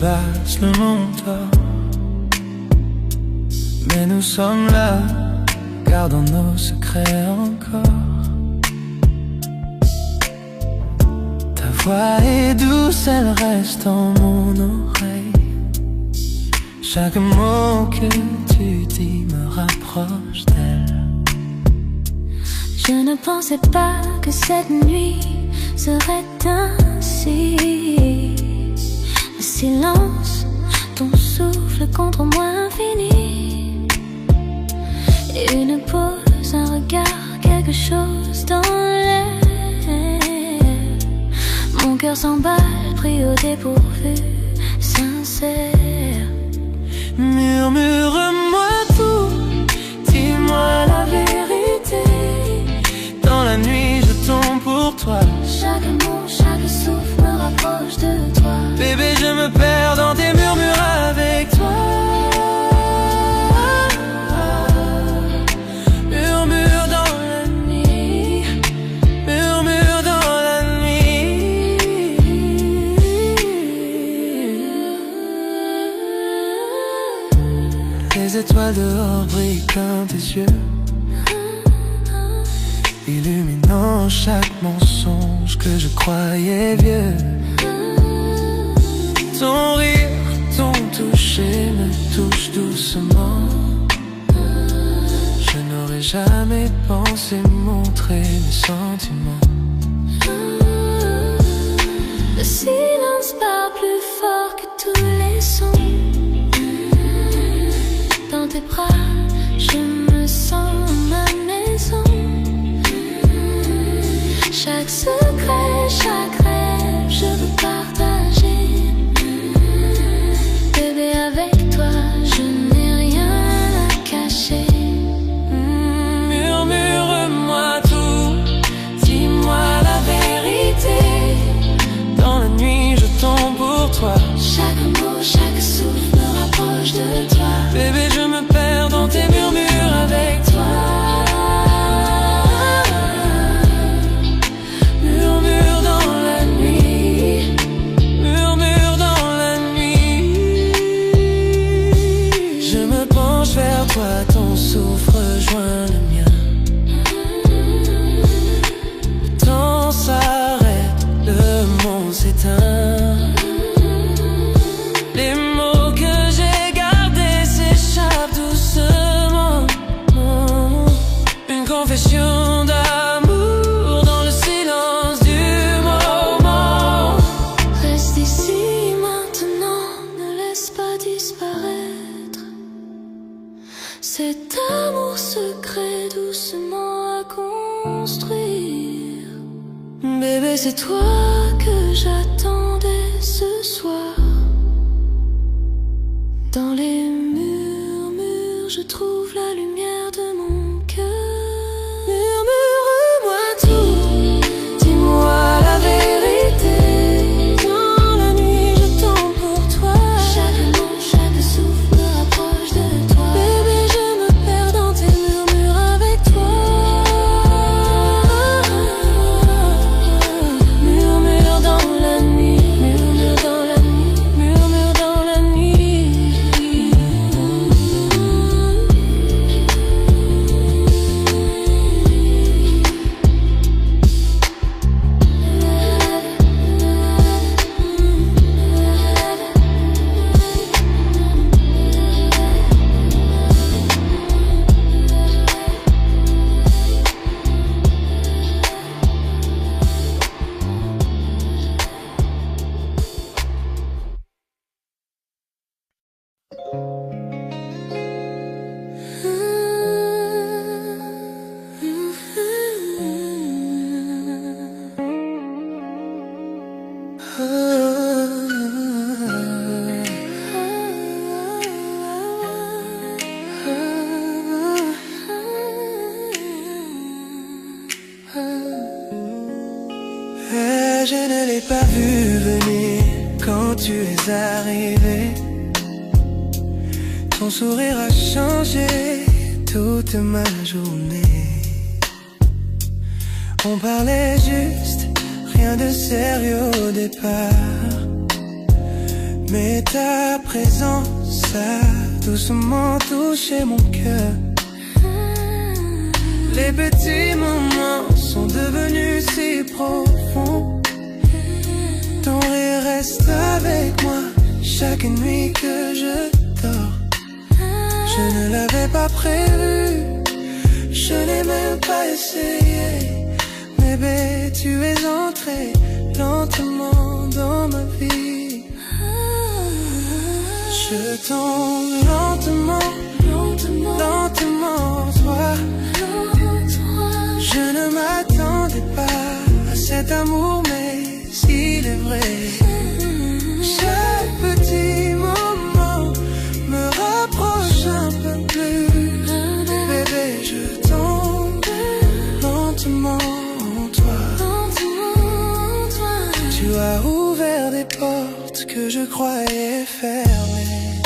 dépasse le monde. Mais nous sommes là, gardons nos secrets encore. Ta voix est douce, elle reste en mon oreille. Chaque mot que tu dis me rapproche d'elle. Je ne pensais pas que cette nuit serait ainsi. Le silence, ton souffle contre moi infini. Une pause, un regard, quelque chose dans l'air. Mon cœur s'emballe, pris au dépourvu, sincère. Murmure-moi tout, dis-moi la vérité. Dans la nuit je tombe pour toi. Chaque mot, chaque souffle me rapproche de toi. Bébé, je me perds dans tes murmures avec toi. Murmure dans la nuit, murmure dans la nuit. Les étoiles dehors brillent comme tes yeux, illuminant chaque mensonge que je croyais vieux. Ton rire, ton toucher me touche doucement. Je n'aurais jamais pensé montrer mes sentiments. Le silence parle plus fort que tous les sons. Dans tes bras, je me sens ma maison. Chaque secret, chaque rêve, je veux partager. Bébé, avec toi, je n'ai rien à cacher. Murmure-moi tout, dis-moi la vérité. Dans la nuit, je tombe pour toi. Chaque mot, chaque souffle me rapproche de toi. Bébé, je me perds dans tes murmures avec toi. Toi, ton souffle rejoint le mien. Le temps s'arrête, le monde s'éteint. Les mots que j'ai gardés s'échappent doucement. Une confession d'amour dans le silence du moment. Reste ici maintenant, ne laisse pas disparaître cet amour secret doucement à construire. Bébé, C'est toi que j'attendais ce soir. Dans les murmures, je trouve la lumière de mon cœur. murmure-moi tout, dis-moi la vérité. Dans la nuit, je tombe pour toi. Chaque mot, chaque souffle me rapproche de toi. Bébé, je me perds dans tes murmures avec toi. Murmure dans la nuit, murmure dans la nuit, murmure dans la nuit. Je ne l'ai pas vu venir quand tu es arrivé. Ton sourire a changé toute ma journée. On parlait juste, rien de sérieux au départ. Mais ta présence a doucement touché mon cœur. Les petits moments sont devenus si profonds. Ton rire reste avec moi chaque nuit que je dors. Je ne l'avais pas prévu, je n'ai même pas essayé. Bébé, tu es entré lentement dans ma vie. Je tombe lentement, lentement, toi. Je ne m'attendais pas à cet amour, mais il est vrai. Chaque petit moment me rapproche un peu plus. Bébé, je tombe lentement en toi. Tu as ouvert des portes que je croyais fermées,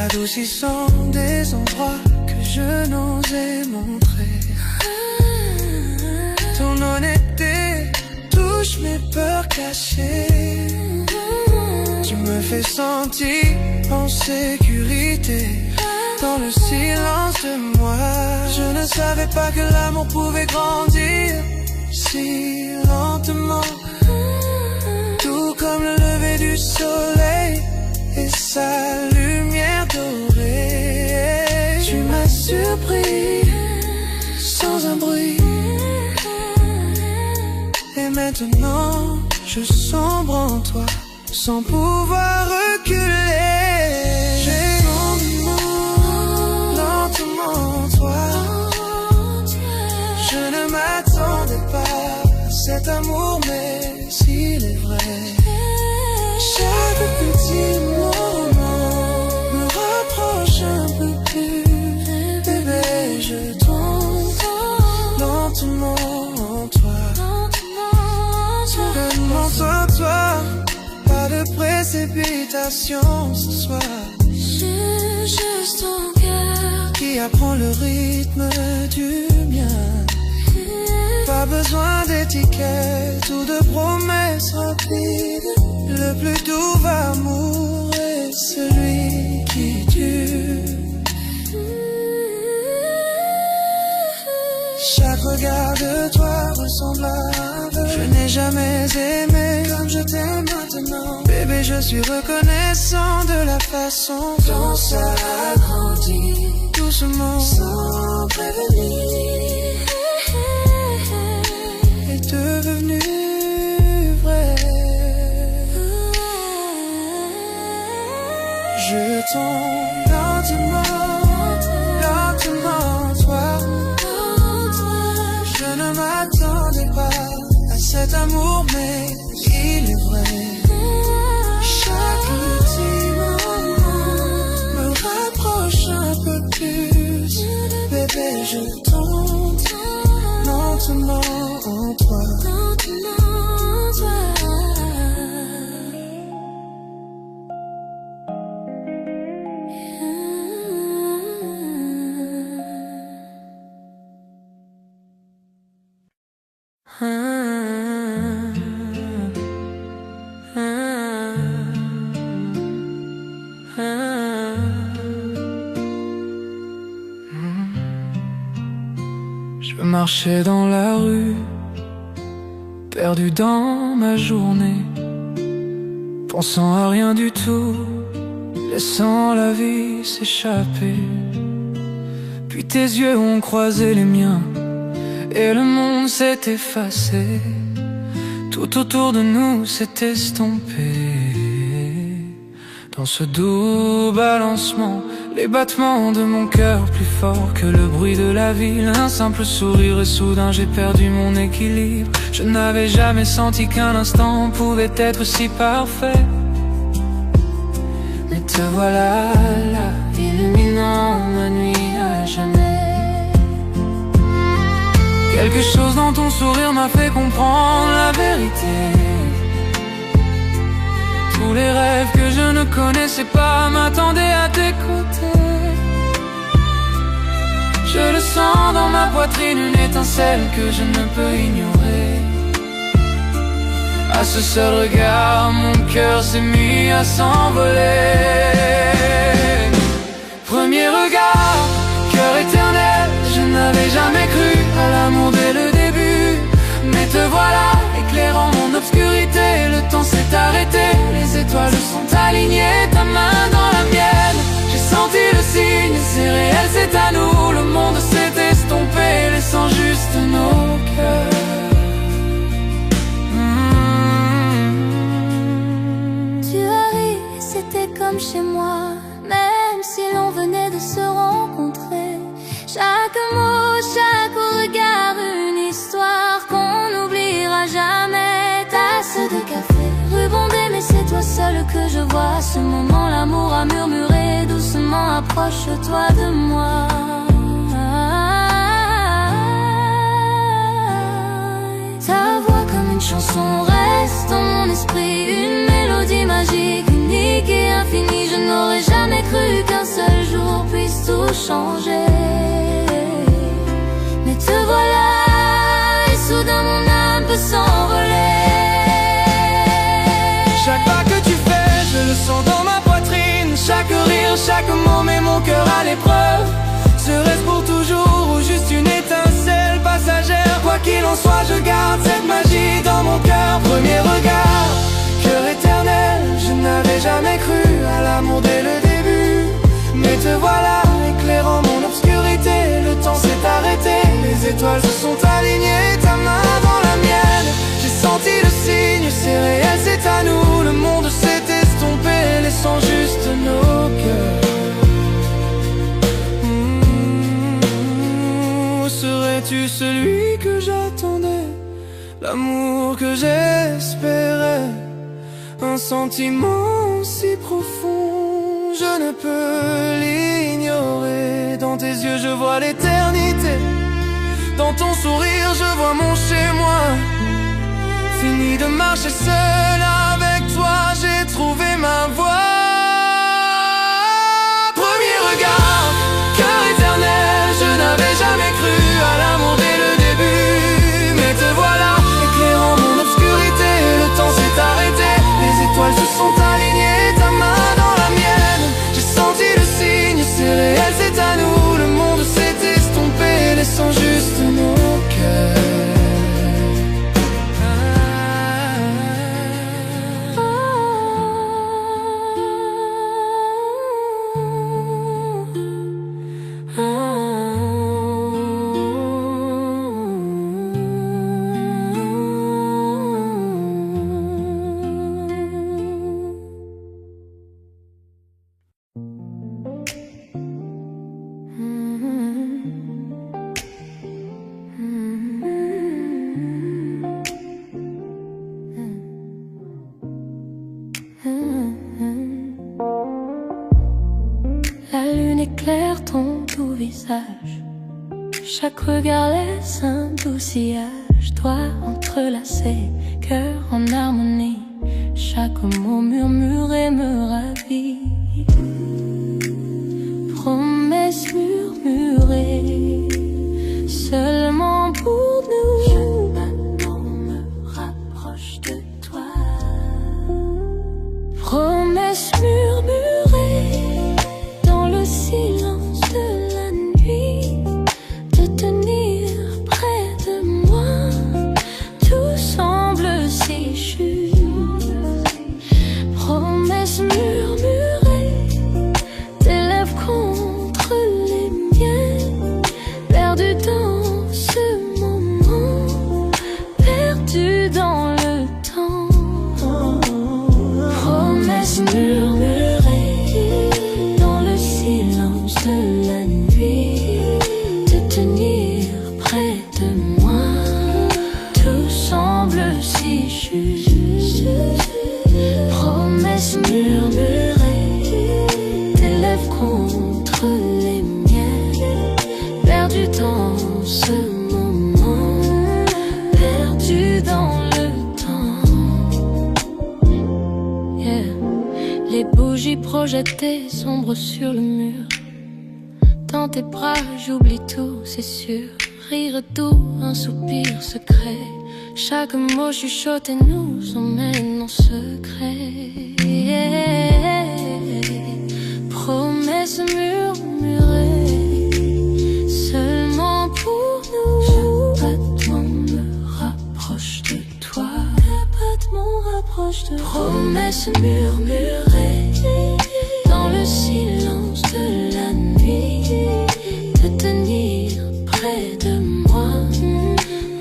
adoucissant des endroits que je n'osais montrer. Ton honnêteté touche mes peurs cachées. Tu me fais sentir en sécurité dans le silence de moi. Je ne savais pas que l'amour pouvait grandir si lentement, tout comme le lever du soleil et sa lumière dorée. Tu m'as surpris sans un bruit. Et maintenant, je sombre en toi, sans pouvoir reculer. J'ai lentement en toi. Je ne m'attendais pas à cet amour, mais s'il est vrai. Chaque petit moment me rapproche un peu plus. Bébé, je tombe lentement en toi. Demande-toi, pas de précipitation ce soir. J'ai juste ton cœur qui apprend le rythme du mien. Pas besoin d'étiquette ou de promesses rapides. Le plus doux amour est celui qui dure. Chaque regard de toi ressemble à un vœu. Je n'ai jamais aimé comme je t'aime maintenant. Bébé, je suis reconnaissant de la façon dont ça a grandi, doucement, sans prévenir, est devenu vrai. Je tombe lentement, lentement, toi. Je ne m'attendais pas à cet amour, mais il est vrai. Chaque petit moment me rapproche un peu plus. Bébé, je tombe lentement en toi. Je marchais dans la rue, perdu dans ma journée, pensant à rien du tout, laissant la vie s'échapper. Puis tes yeux ont croisé les miens et le monde s'est effacé. Tout autour de nous s'est estompé. Dans ce doux balancement, les battements de mon cœur plus forts que le bruit de la ville. Un simple sourire et soudain j'ai perdu mon équilibre. Je n'avais jamais senti qu'un instant pouvait être si parfait. Mais te voilà là, illuminant ma nuit à jamais. Quelque chose dans ton sourire m'a fait comprendre la vérité. Tous les rêves que je ne connaissais pas m'attendaient à tes côtés. Je le sens dans ma poitrine, une étincelle que je ne peux ignorer. À ce seul regard, mon cœur s'est mis à s'envoler. Premier regard, cœur éternel, je n'avais jamais cru à l'amour dès le début. Mais te voilà, éclairant mon obscurité. Le temps s'est arrêté, les étoiles sont alignées. Ta main dans la mienne, j'ai senti le signe. C'est réel, c'est à nous, le monde s'est estompé, laissant juste nos cœurs. Comme chez moi, même si l'on venait de se rencontrer. Chaque mot, chaque regard, une histoire qu'on n'oubliera jamais. Tasse de café, ruban mais c'est toi seul que je vois. Ce moment, l'amour a murmuré doucement, approche-toi de moi. Ta voix comme une chanson reste dans mon esprit, une mélodie magique, unique et infinie. Je n'aurais jamais cru qu'un seul jour puisse tout changer. Mais te voilà, et soudain mon âme peut s'envoler. Chaque pas que tu fais, je le sens dans ma poitrine. Chaque rire, chaque mot met mon cœur à l'épreuve. Serait-ce pour toujours ou juste une étincelle passagère? Quoi qu'il en soit, je garde cette magie dans mon cœur. Premier regard, cœur éternel, je n'avais jamais cru à l'amour dès le début. Mais te voilà, éclairant mon obscurité. Le temps s'est arrêté, les étoiles se sont alignées. Ta main dans la mienne, j'ai senti le signe. C'est réel, c'est à nous, le monde s'est estompé, laissant juste nos cœurs. Serais-tu celui que j'attendais, l'amour que j'espérais? Un sentiment si profond, je ne peux l'ignorer. Dans tes yeux je vois l'éternité, dans ton sourire je vois mon chez-moi. Fini de marcher seul, avec toi j'ai trouvé ma voie. Premier regard, cœur éternel, je n'avais jamais cru à l'amour dès le début. Mais te voilà, éclairant mon obscurité. Le temps s'est arrêté, les étoiles se sont alignées. Ta main dans la mienne, j'ai senti le signe. C'est réel, c'est à nous, le monde s'est estompé, laissant juste nos cœurs. La lune éclaire ton doux visage, chaque regard laisse un doux sillage. Doigts entrelacés, cœur en harmonie, chaque mot murmuré me ravit. Promesses murmurées, seulement pour nous. Chaque battement me rapproche de toi. Promesses murmurées dans le silence de la nuit, de tenir près de moi. Tout semble si juste. Promesses murmurées, tes lèvres contre les miennes, perdu dans ce moment, perdu dans le temps. Promesses murmurées dans le silence de la nuit, de tenir près de moi. Tout semble si juste. Promesses murmurées, tes lèvres contre les miennes, perdu dans ce moment, perdu dans le temps. Yeah. Les bougies projetées sombres sur le mur. Dans tes bras j'oublie tout, c'est sûr. Rire doux, un soupir secret. Chaque mot chuchoté nous emmène en secret. Promesses murmurées seulement pour nous. Chaque battement me rapproche de toi. Chaque battement rapproche de toi. Promesses murmurées dans le silence de la nuit, de tenir près de moi.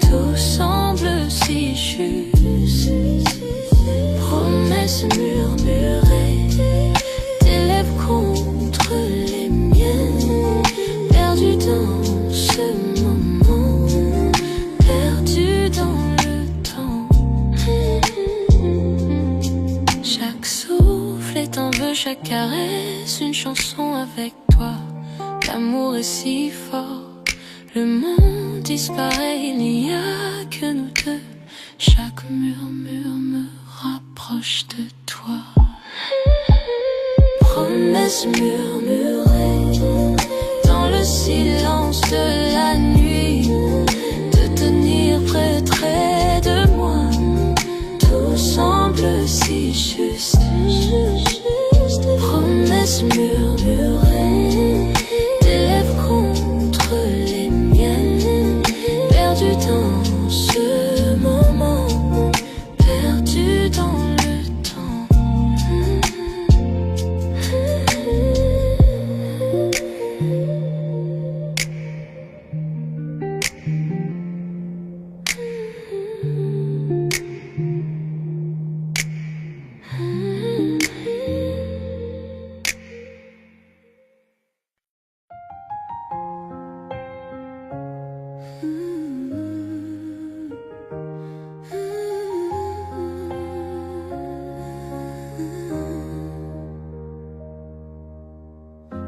Tout semble si juste. Promesses murmurées, tes lèvres contre les miennes, perdu dans ce moment, perdu dans le temps. Chaque souffle est un vœu, chaque caresse une chanson avec toi. L'amour est si fort, le monde disparaît, il n'y a que nous deux. Chaque murmure me rapproche de toi. Promesses murmurées dans le silence de la nuit, de tenir près de moi. Tout semble si juste. Promesses murmurées, tes lèvres contre les miennes, perdu dans ce moment, perdu dans le temps.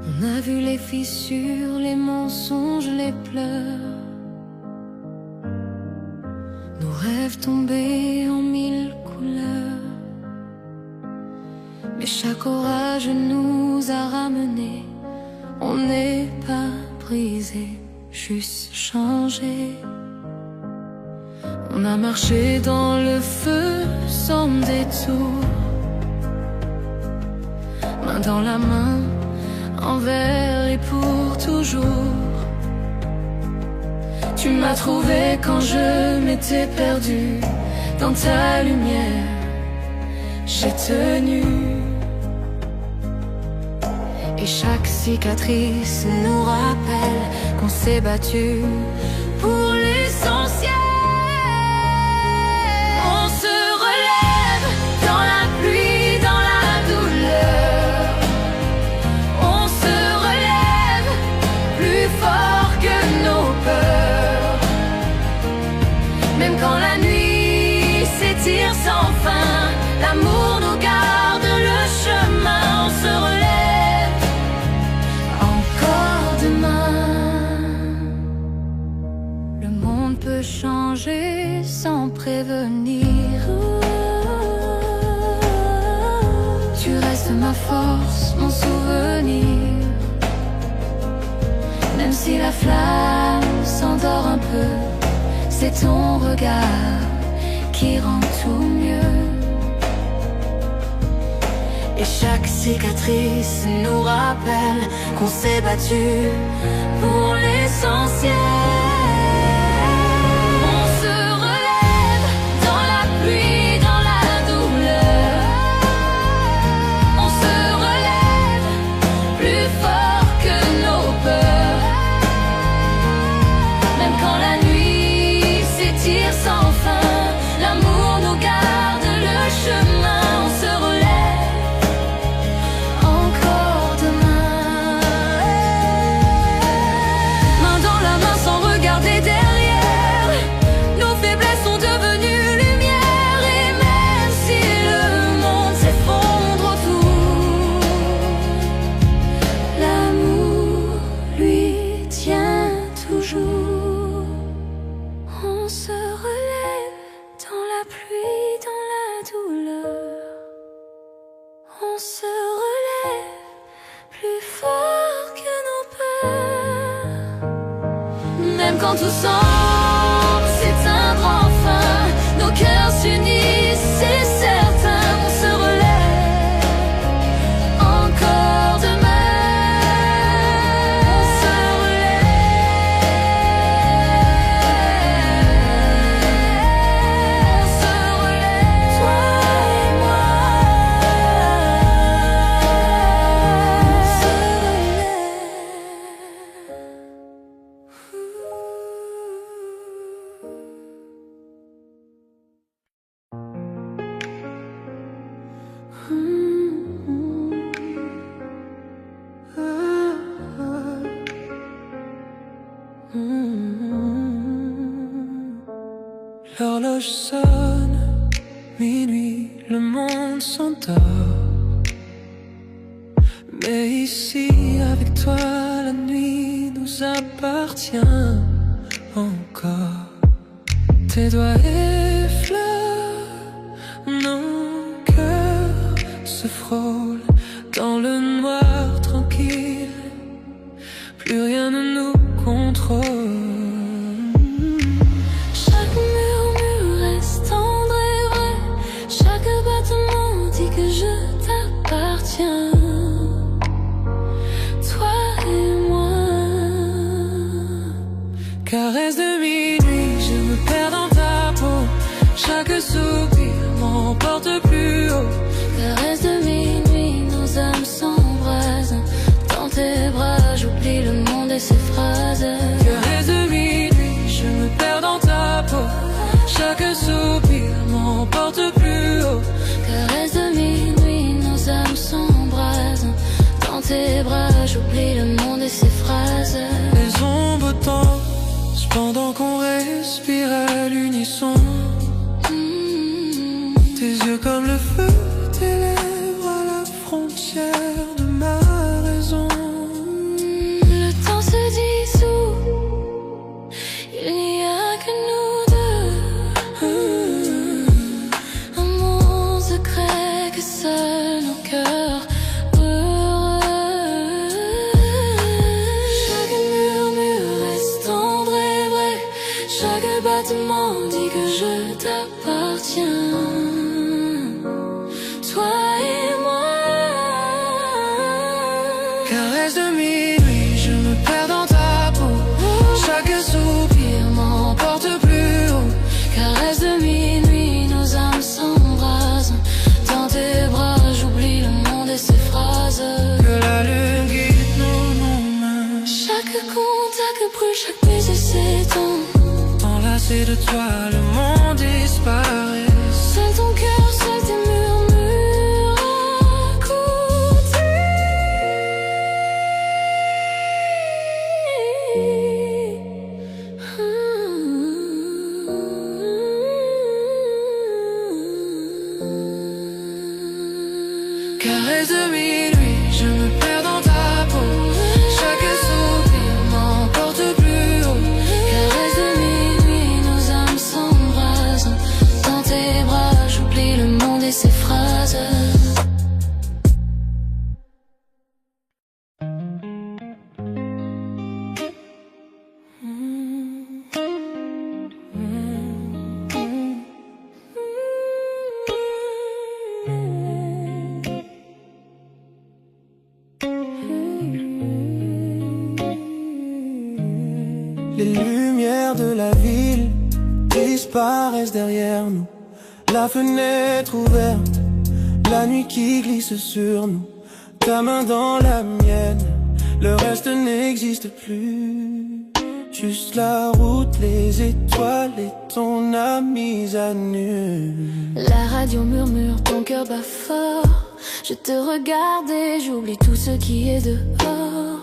On a vu les fissures, les mensonges, les pleurs, nos rêves tombés en mille couleurs. Mais chaque orage nous a ramenés. On n'est pas brisé, juste changé. On a marché dans le feu sans détour, main dans la main, envers et pour toujours. Tu m'as trouvé quand je m'étais perdu. Dans ta lumière, j'ai tenu. Et chaque cicatrice nous rappelle qu'on s'est battu pour l'essentiel. On se relève dans la pluie, dans la douleur. On se relève plus fort que nos peurs. Même quand la nuit s'étire sans fin, l'amour nous garde le chemin. On se relève encore demain. Le monde peut changer sans prévenir. Tu restes ma force, mon souvenir. Même si la flamme s'endort un peu, c'est ton regard qui rend tout mieux. Et chaque cicatrice nous rappelle qu'on s'est battu pour l'essentiel. On se relève dans la pluie, dans la douleur. On se relève plus fort que nos peurs. Même quand la nuit s'étire sans fin, l'amour nous garde le chemin. On se relève encore demain. Main dans la main sans regarder derrière. Nos faiblesses sont devenues lumière. Et même si le monde s'effondre autour, l'amour lui tient toujours. On se relève dans la pluie, dans la douleur. On se relève plus fort que nos peurs. Même quand tout semble s'éteindre enfin, l'horloge sonne, minuit, le monde s'endort. Mais ici, avec toi, la nuit nous appartient encore. Tes doigts effleurent, nos cœurs se frôlent dans le noir tranquille. Plus rien ne nous contrôle. Chaque murmure reste tendre et vrai. Chaque battement dit que je t'appartiens. Toi et moi. Caresse de minuit, je me perds dans ta peau. Chaque soupir m'emporte plus haut. Caresse de minuit, nos âmes s'embrasent. Dans tes bras, j'oublie le monde et ses phrases. Caresse de minuit, je me perds dans ta peau. Chaque soupir m'emporte plus haut. Caresse de minuit, nos âmes s'embrasent. Dans tes bras, j'oublie le monde et ses phrases. Les ombres dansent pendant qu'on respire à l'unisson. Tes yeux comme le feu, tes lèvres à la frontière de ma raison. Le temps se dissout, il n'y a que nous deux. Un monde secret que seuls nos cœurs heureux. Chaque murmure reste tendre et vrai. Chaque battement dit que je t'appartiens. Toi et moi. Caresse de minuit, je me perds dans ta peau. Chaque soupir m'emporte plus haut. Caresse de minuit, nos âmes s'embrasent. Dans tes bras, j'oublie le monde et ses phrases. Que la lune guide nos mains. Chaque contact brûle, chaque baiser s'étend. Enlacé de toi, le monde disparaît. Seul ton cœur, seul tes murmures racontés. Caresse de minuit, je me perds dans ta peau. Chaque soupir m'emporte plus haut. Caresse de minuit, nos âmes s'embrasent. Dans tes bras, j'oublie le monde et ses phrases. Les lumières de la ville disparaissent derrière nous. La fenêtre ouverte, la nuit qui glisse sur nous. Ta main dans la mienne, le reste n'existe plus. Juste la route, les étoiles et ton âme mise à nu. La radio murmure, ton cœur bat fort. Je te regarde et j'oublie tout ce qui est dehors.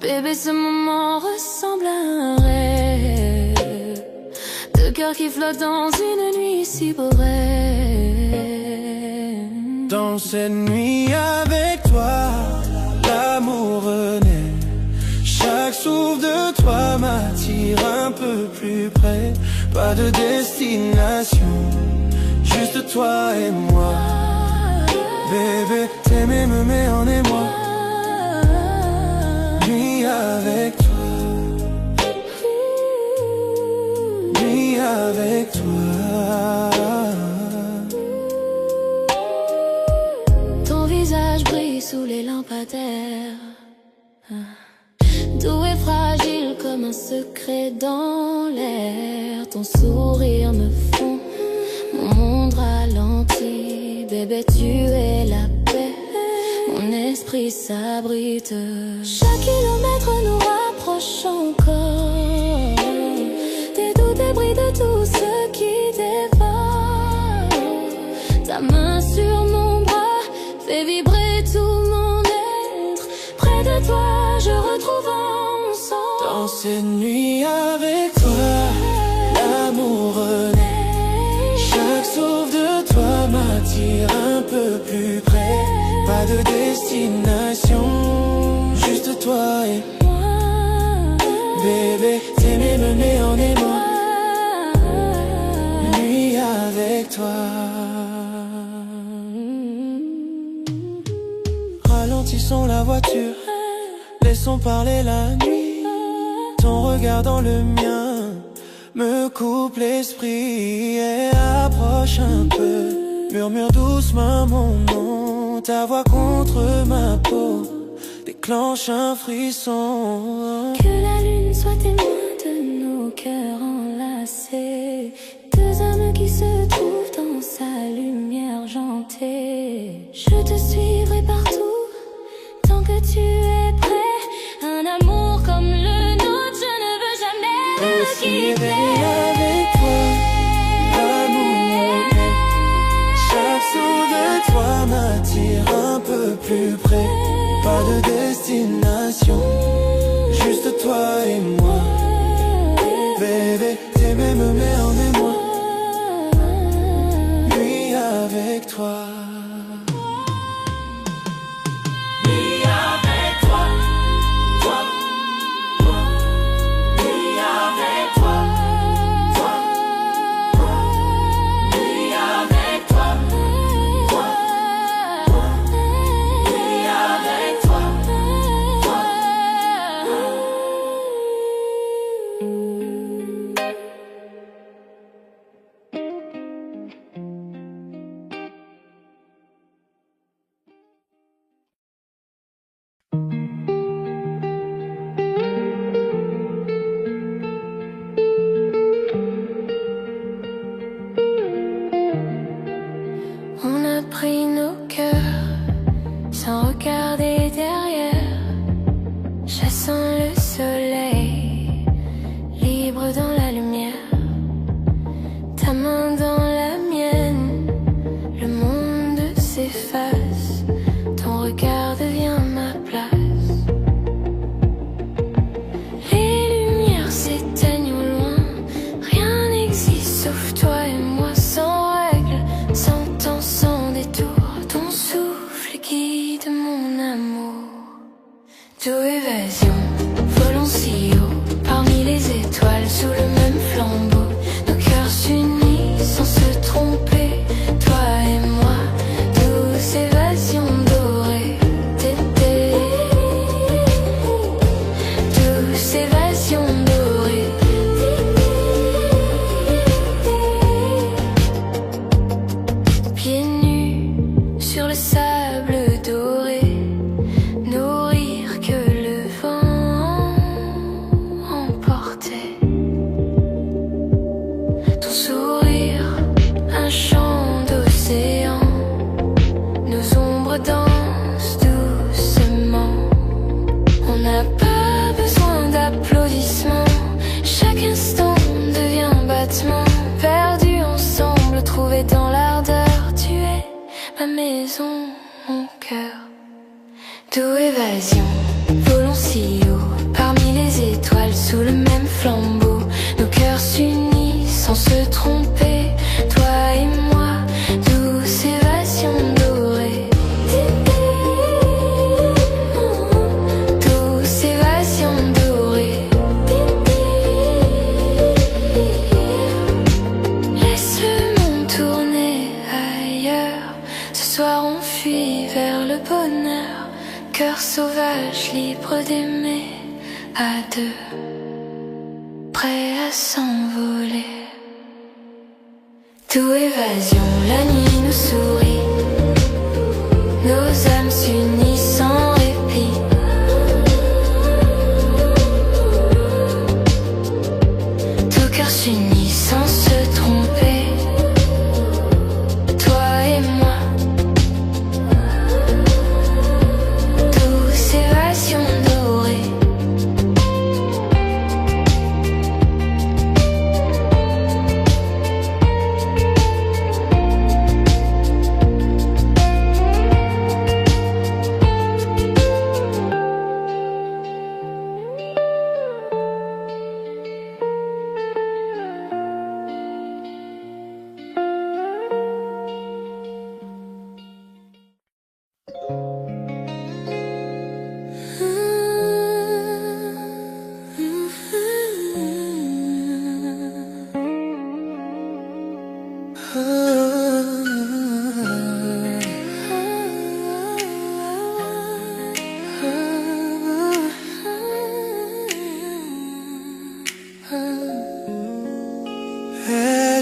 Bébé, ce moment ressemble à un rêve. Deux cœurs qui flottent dans une nuit si boréenne. Dans cette nuit avec toi, l'amour renaît. Chaque souffle de toi m'attire un peu plus près. Pas de destination, juste toi et moi. Bébé, t'aimer me met en émoi. Nuit avec toi, nuit avec toi. Ton visage brille sous les lampadaires. Doux et fragile comme un secret dans l'air. Ton sourire me fond, mon monde ralentit. Bébé, tu es la paix, mon esprit s'abrite. Chaque kilomètre nous rapproche encore. Des doutes et bris de tout ce qui dévore. Ta main sur mon bras fait vibrer tout mon être. Près de toi, je retrouve mon sang. Dans ces nuits avec toi, l'amour renaît. pas de destination, juste toi et moi. Bébé, t'aimer mener en aimant, nuit avec toi. Ralentissons la voiture, laissons parler la nuit. Ton regard dans le mien me coupe l'esprit et approche un peu. Murmure doucement mon nom, ta voix contre ma peau déclenche un frisson. Que la lune soit témoin de nos cœurs enlacés, deux âmes qui se trouvent dans sa lumière argentée. Je te suivrai partout tant que tu es prêt. Un amour comme le nôtre, je ne veux jamais le quitter. Avec toi, l'amour, chaque saut de toi m'attire un peu plus près. Pas de destination, juste toi et moi. Bébé, t'aimer me met en émoi, nuit avec toi.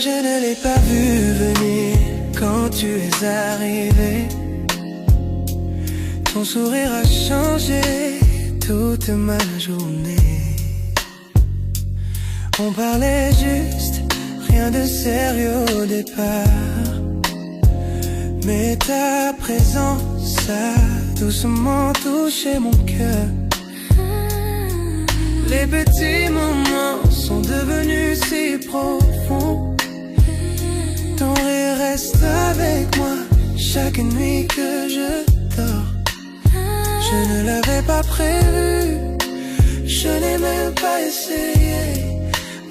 je ne l'ai pas vu venir quand tu es arrivé. Ton sourire a changé toute ma journée. On parlait juste, rien de sérieux au départ. Mais ta présence a doucement touché mon cœur. Les petits moments sont devenus si profonds. Ton rire reste avec moi chaque nuit que je dors. Je ne l'avais pas prévu, je n'ai même pas essayé.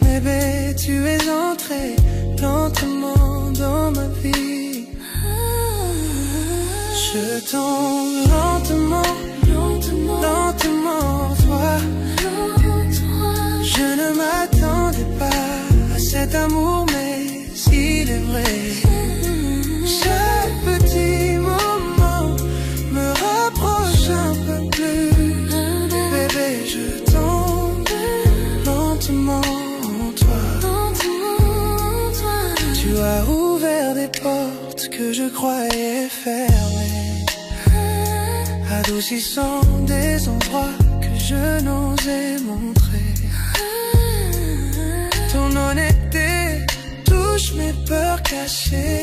Bébé, tu es entré lentement dans ma vie. Je tombe lentement, lentement, lentement, toi. Je ne m'attendais pas à cet amour, mais il est vrai. Chaque petit moment me rapproche un peu plus. Bébé, je tombe lentement en toi. Tu as ouvert des portes que je croyais fermées, adoucissant des endroits que je n'osais montrer. Ton honnêteté touche mes peurs cachées.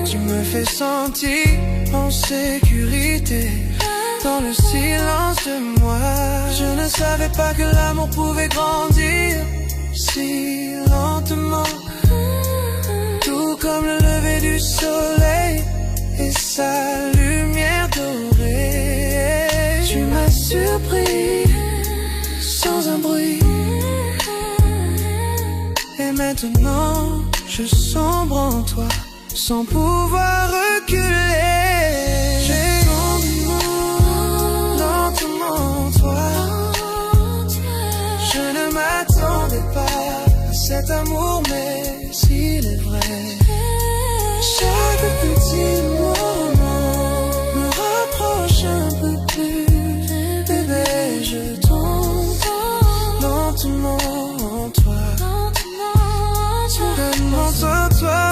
Tu me fais sentir en sécurité dans le silence de moi. Je ne savais pas que l'amour pouvait grandir si lentement, tout comme le lever du soleil et sa lumière dorée. Tu m'as surpris sans un bruit. Et maintenant, je sombre en toi, sans pouvoir reculer. J'ai lentement en toi. Je ne m'attendais pas à cet amour, mais s'il est vrai. Chaque petit moment me rapproche un peu plus. Bébé, je tombe lentement en toi. Demande-toi, toi,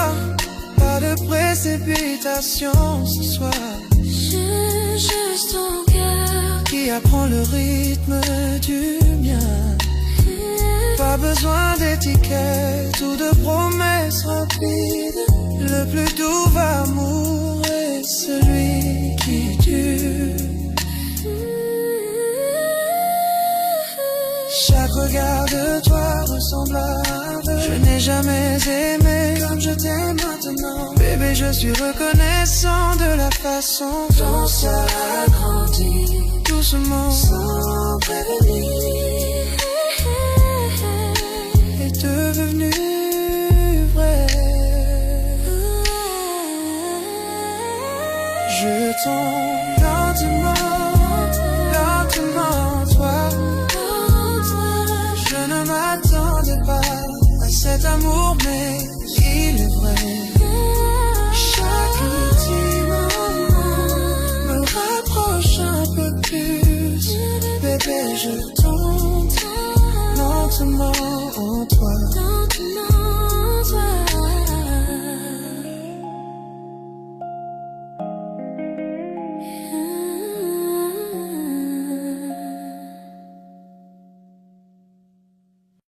pas de précipitation ce soir. Juste ton cœur qui apprend le rythme du mien. Pas besoin d'étiquette ou de promesses rapides. Le plus doux amour est celui qui dure. Chaque regard de toi ressemble à un vœu. Je n'ai jamais aimé comme je t'aime maintenant. Bébé, je suis reconnaissant de la façon dont ça a grandi doucement, sans prévenir, est devenu vrai. Je tombe lentement, lentement, toi. Je ne m'attendais pas à cet amour, mais il est vrai. Chaque petit moment me rapproche un peu plus. Bébé, je tombe lentement en toi.